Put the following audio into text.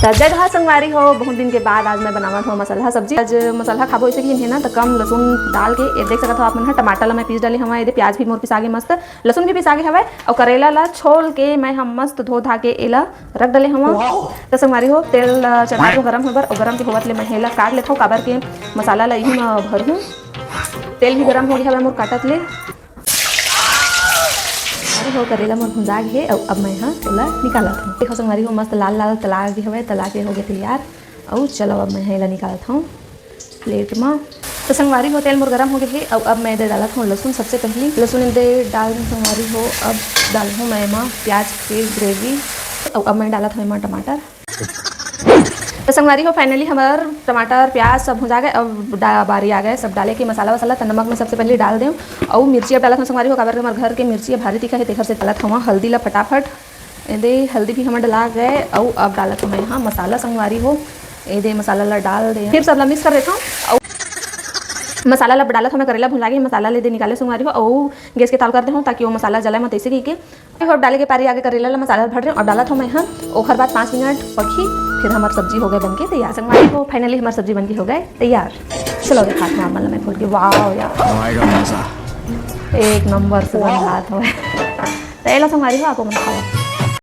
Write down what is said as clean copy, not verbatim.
जय जहाँ संगवारी हो, बहुत दिन के बाद आज मैं बनावत हूँ मसाला सब्जी। आज मसाला खाबो इसे कि ना तो कम लहसुन डाल के ये देख सकते हो आप मन। टमाटर ला मैं पीस डाली हवा, ये प्याज भी मोर पिसागे मस्त, लहसुन भी पिसागे हवा और करेला ला छोल के मैं हम मस्त धो धा के एला रख डाले हवा। तो संगवारी हो तेल चढ़ा दो गरम होबर और गरम के होवत ले मैं हेला काट लेता हूँ काबर के मसाला ला यही मैं भरूँ। तेल भी गरम हो गया हवा मोर काटत ले हो करेला मोर भुंजा गए और अब मैं हाँ तेला निकालत हूँ। देखो संगवारी हो मस्त लाल लाल तला गए हवे, तला के हो गए तैयार और चलो अब मैं हेला निकालत हूँ प्लेट में। तो संगवारी हो तेल मोर गरम हो गए और अब मैं दे डालत हूँ लहसुन। सबसे पहले लहसुन दे डाल संगवारी हो, अब डाल हूँ मैं माँ प्याज के ग्रेवी और अब मैं डालत हूँ माँ टमाटर। तो संगवारी हो फाइनली हमार टमाटर प्याज सब हो जा गए। अब बारी आ गए सब डाले के मसाला वसाला। तो नमक में सबसे पहले डाल दें और मिर्ची अब डालत हूँ संगवारी हो काबर के हमारे घर के मिर्ची भारी तीखा है, तेखर से डालत हूँ हल्दी ला फटाफट दे। हल्दी भी हमें डला गए और अब डालत हूँ मैं यहाँ मसाला संगवारी हो ये दे मसाला ला डाल दे, फिर सब ला मिक्स कर देता हूँ और मसाला ला डालत हूँ मैं करेला भुला के मसाला ले दे निकाले संगवारी हो और गैस के ताल कर दे हूँ ताकि वो मसाला जले मत ऐसे के अब डाले के पारी आगे करेला ला मसाला भर रहे और डालत हूँ मैं यहाँ और बाद 5 मिनट पकी फिर हमारी सब्जी हो गए बनके तैयार। संगवारी हो फाइनली हमारी सब्जी बनके हो गए तैयार। चलो दिखाते हैं आप मैं खोल के। वाह यार एक नंबर से बन हाथ हो तो संगवारी हो आपको मन खाओ।